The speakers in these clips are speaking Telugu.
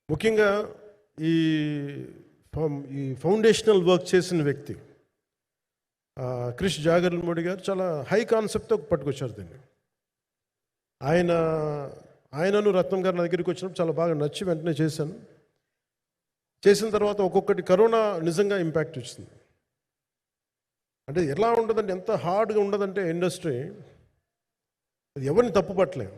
ముఖ్యంగా ఈ ఈ ఫౌండేషనల్ వర్క్ చేసిన వ్యక్తి క్రిష్ జాగర్లమూడి గారు చాలా హై కాన్సెప్ట్తో పట్టుకొచ్చారు దీన్ని. ఆయనను రత్నం గారు నా దగ్గరికి వచ్చినప్పుడు చాలా బాగా నచ్చి వెంటనే చేశాను. చేసిన తర్వాత ఒక్కొక్కటి కరోనా నిజంగా ఇంపాక్ట్ వచ్చింది. అంటే ఎలా ఉండదంటే, ఎంత హార్డ్గా ఉండదంటే ఇండస్ట్రీ, అది ఎవరిని తప్పుపట్టలేము.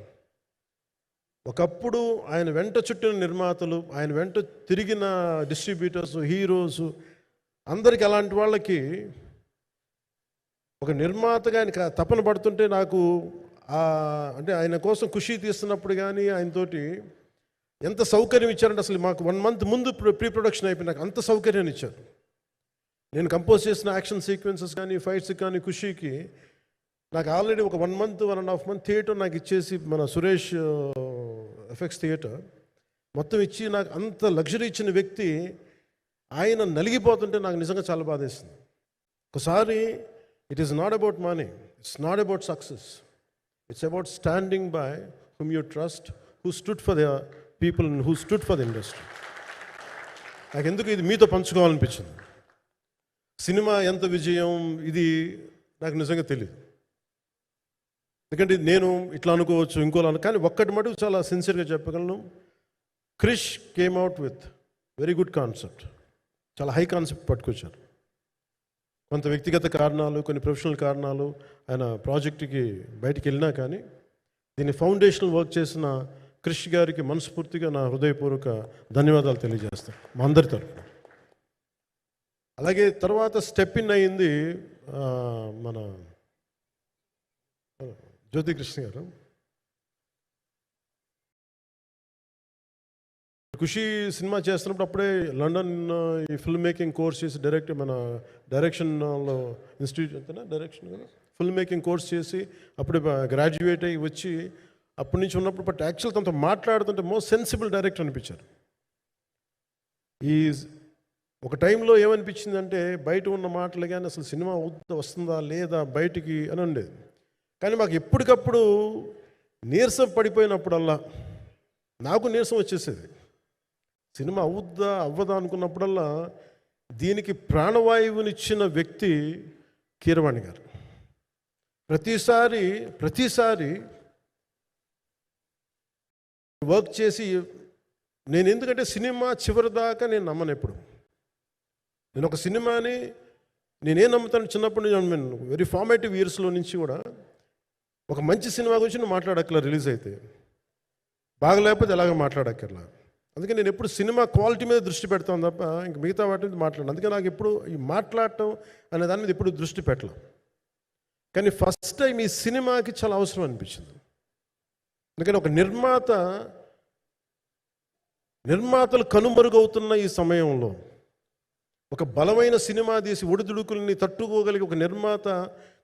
ఒకప్పుడు ఆయన వెంట చుట్టిన నిర్మాతలు, ఆయన వెంట తిరిగిన డిస్ట్రిబ్యూటర్స్, హీరోస్ అందరికి, అలాంటి వాళ్ళకి ఒక నిర్మాతగా ఆయన తపన పడుతుంటే నాకు అంటే ఆయన కోసం ఖుషి తీస్తున్నప్పుడు కానీ ఆయనతోటి ఎంత సౌకర్యం ఇచ్చారంటే, అసలు మాకు 1 month ముందు ప్రీ ప్రొడక్షన్ అయిపోయి నాకు అంత సౌకర్యాన్ని ఇచ్చారు. నేను కంపోజ్ చేసిన యాక్షన్ సీక్వెన్సెస్ కానీ ఫైట్స్ కానీ ఖుషీకి నాకు ఆల్రెడీ ఒక 1 month 1.5 month థియేటర్ నాకు ఇచ్చేసి, మన సురేష్ ఎఫెక్ట్స్ థియేటర్ మొత్తం ఇచ్చి నాకు అంత లగ్జరీ ఇచ్చిన వ్యక్తి ఆయన నలిగిపోతుంటే నాకు నిజంగా చాలా బాధేస్తుంది. ఒకసారి it is not about money, it's not about success, it's about standing by hmm you trust, who stood for the people and who stood for the industry. నాకు ఎందుకు ఇది మీతో పంచుకోవాలనిపించింది. సినిమా ఎంత విజయం ఇది నాకు నిజంగా తెలియదు, ఎందుకంటే నేను ఇట్లా అనుకోవచ్చు ఇంకోలా, కానీ ఒక్కటి మటుకు చాలా సిన్సియర్గా చెప్పగలను. Krish came out with very good concept, చాలా హై కాన్సెప్ట్ పట్టుకొచ్చారు. కొంత వ్యక్తిగత కారణాలు, కొన్ని ప్రొఫెషనల్ కారణాలు ఆయన ప్రాజెక్టుకి బయటికి వెళ్ళినా కానీ దీన్ని ఫౌండేషనల్ వర్క్ చేసిన క్రిష్ గారికి మనస్ఫూర్తిగా నా హృదయపూర్వక ధన్యవాదాలు తెలియజేస్తాను మా అందరి తరఫున. అలాగే తర్వాత స్టెప్ ఇన్ అయ్యింది మన జ్యోతికృష్ణ గారు. ఖుషి సినిమా చేస్తున్నప్పుడు అప్పుడే లండన్ ఈ ఫిల్మ్ మేకింగ్ కోర్స్ చేసి మన డైరెక్షన్లో ఇన్స్టిట్యూట్ అంతేనా డైరెక్షన్ కదా, ఫిల్మ్ మేకింగ్ కోర్స్ చేసి అప్పుడు గ్రాడ్యుయేట్ అయ్యి వచ్చి అప్పటి నుంచి ఉన్నప్పుడు, బట్ యాక్చువల్ తనతో మాట్లాడుతుంటే మోస్ట్ సెన్సిబుల్ డైరెక్టర్ అనిపించారు. ఈ ఒక టైంలో ఏమనిపించిందంటే, బయట ఉన్న మాటలు కానీ అసలు సినిమా వస్తుందా లేదా బయటికి అని ఉండేది. కానీ మాకు ఎప్పటికప్పుడు నీరసం పడిపోయినప్పుడల్లా నాకు నీరసం వచ్చేసేది. సినిమా అవుద్దా అవ్వదా అనుకున్నప్పుడల్లా దీనికి ప్రాణవాయువునిచ్చిన వ్యక్తి కీరవాణి గారు. ప్రతిసారి వర్క్ చేసి, నేను ఎందుకంటే సినిమా చివరి దాకా నేను నమ్మను ఎప్పుడు. నేను ఒక సినిమాని నేనేం నమ్ముతాను, చిన్నప్పటి నుంచి వెరీ ఫార్మేటివ్ ఇయర్స్లో నుంచి కూడా ఒక మంచి సినిమా గురించి నువ్వు మాట్లాడక్కర్లా, రిలీజ్ అయితే బాగలేకపోతే ఎలాగ మాట్లాడక్కర్లా. అందుకే నేను ఎప్పుడు సినిమా క్వాలిటీ మీద దృష్టి పెడతాను తప్ప ఇంక మిగతా వాటి మీద మాట్లాడను. అందుకే నాకు ఎప్పుడు ఈ మాట్లాడటం అనే దాని మీద ఎప్పుడు దృష్టి పెట్టలేం. కానీ ఫస్ట్ టైం ఈ సినిమాకి చాలా అవసరం అనిపించింది. ఎందుకంటే ఒక నిర్మాతలు కనుమరుగవుతున్న ఈ సమయంలో ఒక బలమైన సినిమా తీసి ఒడిదుడుకుల్ని తట్టుకోగలిగి ఒక నిర్మాత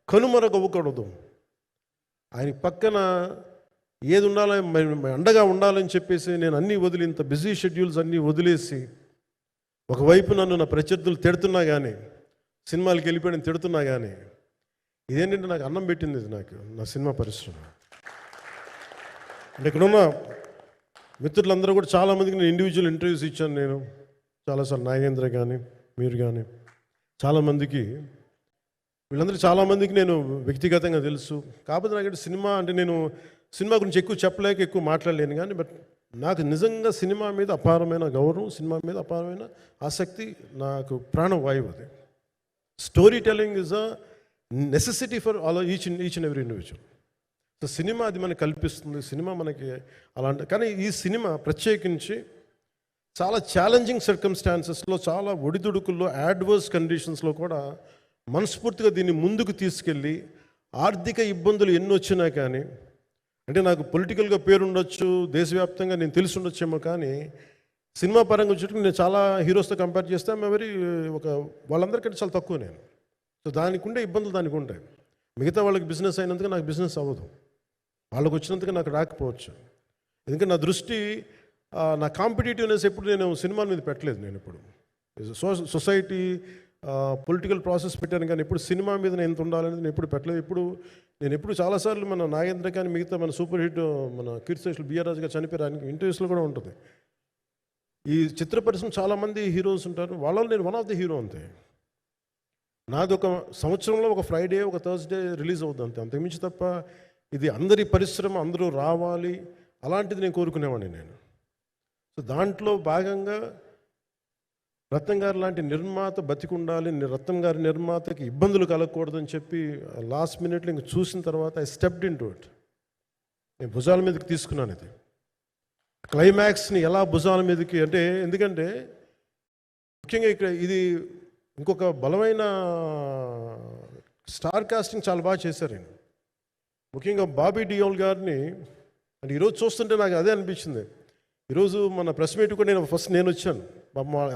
కనుమరుగవ్వకూడదు. ఆయన పక్కన ఏది ఉండాలో అండగా ఉండాలని చెప్పేసి నేను అన్నీ వదిలి, ఇంత బిజీ షెడ్యూల్స్ అన్నీ వదిలేసి, ఒకవైపు నన్ను నా ప్రత్యర్థులు తిడుతున్నా కానీ, సినిమాలకు వెళ్ళిపోయిన తిడుతున్నా కానీ, ఇదేంటంటే నాకు అన్నం పెట్టింది ఇది, నాకు నా సినిమా పరిశ్రమ. అంటే ఇక్కడున్న మిత్రులందరూ కూడా చాలామందికి నేను ఇండివిజువల్ ఇంటర్వ్యూస్ ఇచ్చాను. నేను చాలాసార్లు నాగేంద్ర కానీ మీరు కానీ చాలామందికి, వీళ్ళందరూ చాలామందికి నేను వ్యక్తిగతంగా తెలుసు. కాకపోతే నాకు సినిమా అంటే నేను సినిమా గురించి ఎక్కువ చెప్పలేక ఎక్కువ మాట్లాడలేను. కానీ బట్ నాకు నిజంగా సినిమా మీద అపారమైన గౌరవం, సినిమా మీద అపారమైన ఆసక్తి, నాకు ప్రాణవాయువు అది. Story telling is a necessity for each and every individual. So cinema అది మనకు కల్పిస్తుంది, సినిమా మనకి అలాంటి. కానీ ఈ సినిమా ప్రత్యేకించి చాలా ఛాలెంజింగ్ సర్కమ్స్టాన్సెస్లో, చాలా ఒడిదుడుకుల్లో, యాడ్వర్స్ కండిషన్స్లో కూడా మనస్ఫూర్తిగా దీన్ని ముందుకు తీసుకెళ్ళి, ఆర్థిక ఇబ్బందులు ఎన్ని వచ్చినా కానీ, అంటే నాకు పొలిటికల్గా పేరుండొచ్చు, దేశవ్యాప్తంగా నేను తెలిసి ఉండొచ్చేమో, కానీ సినిమా పరంగా వచ్చేటప్పుడు నేను చాలా హీరోస్తో కంపేర్ చేస్తే వాళ్ళందరికంటే చాలా తక్కువ నేను. సో దానికి ఉండే ఇబ్బందులు దానికి ఉంటాయి. మిగతా వాళ్ళకి బిజినెస్ అయినందుకు నాకు బిజినెస్ అవ్వదు, వాళ్ళకి వచ్చినందుకు నాకు రాకపోవచ్చు. ఎందుకంటే నా దృష్టి, నా కాంపిటేటివ్నెస్ ఎప్పుడు నేను సినిమాల మీద పెట్టలేదు. నేను ఇప్పుడు సొసైటీ పొలిటికల్ ప్రాసెస్ పెట్టాను, కానీ ఎప్పుడు సినిమా మీద నేను ఎంత ఉండాలనేది నేను ఎప్పుడు పెట్టలేదు. నేను ఎప్పుడు చాలాసార్లు మన నాగేంద్ర కానీ మిగతా మన సూపర్ హిట్ మన కీర్తిశేషులు బిఆర్ రాజు గారు చనిపోయారు, ఆయనకి ఇంటర్వ్యూస్లో కూడా ఉంటుంది. ఈ చిత్ర పరిశ్రమ చాలామంది హీరోస్ ఉంటారు, వాళ్ళలో నేను వన్ ఆఫ్ ది హీరో అంతే. నాది ఒక సంవత్సరంలో ఒక ఫ్రైడే ఒక థర్స్డే రిలీజ్ అవుతుంది అంతే, అంతకుమించి తప్ప ఇది అందరి పరిశ్రమ అందరూ రావాలి అలాంటిది నేను కోరుకునేవాడిని నేను. సో దాంట్లో భాగంగా రత్నం గారు లాంటి నిర్మాత బతికుండాలి, రత్నం గారి నిర్మాతకి ఇబ్బందులు కలగకూడదని చెప్పి లాస్ట్ మినిట్లో ఇంక చూసిన తర్వాత I stepped in to it. నేను భుజాల మీదకి తీసుకున్నాను ఇది. క్లైమాక్స్ని ఎలా భుజాల మీదకి అంటే, ఎందుకంటే ముఖ్యంగా ఇక్కడ ఇది ఇంకొక బలమైన స్టార్ కాస్టింగ్ చాలా బాగా చేశారు ఆయన. ముఖ్యంగా బాబీ డియోల్ గారిని అంటే ఈరోజు చూస్తుంటే నాకు అదే అనిపించింది. ఈరోజు మన ప్రెస్ మీట్ కూడా నేను వచ్చాను.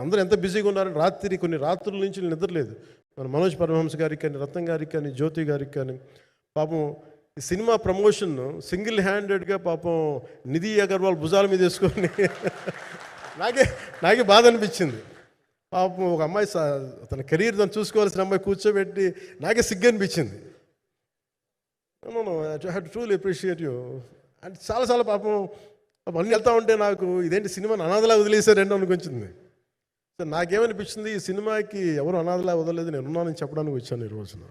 అందరూ ఎంత బిజీగా ఉన్నారని కొన్ని రాత్రుల నుంచి నిద్రలేదు. మన మనోజ్ పరమహంస గారికి కానీ, రత్నం గారికి కానీ, జ్యోతి గారికి కానీ, పాపం ఈ సినిమా ప్రమోషన్ సింగిల్ హ్యాండెడ్గా పాపం నిధి అగర్వాల్ భుజాల మీద వేసుకొని నాకే బాధ అనిపించింది. పాపం ఒక అమ్మాయి తన కెరీర్ తను చూసుకోవాల్సిన అమ్మాయి కూర్చోబెట్టి నాకే సిగ్గు అనిపించింది. I have to truly appreciate you. అంటే చాలా పాపం అన్నీ వెళ్తూ ఉంటే నాకు ఇదేంటి సినిమాని అనాథలా వదిలేశారండి అనిపించింది. సో నాకేమనిపించింది, ఈ సినిమాకి ఎవరు అనాథలా వదలలేదు, నేను ఉన్నానని చెప్పడానికి వచ్చాను ఈ రోజున.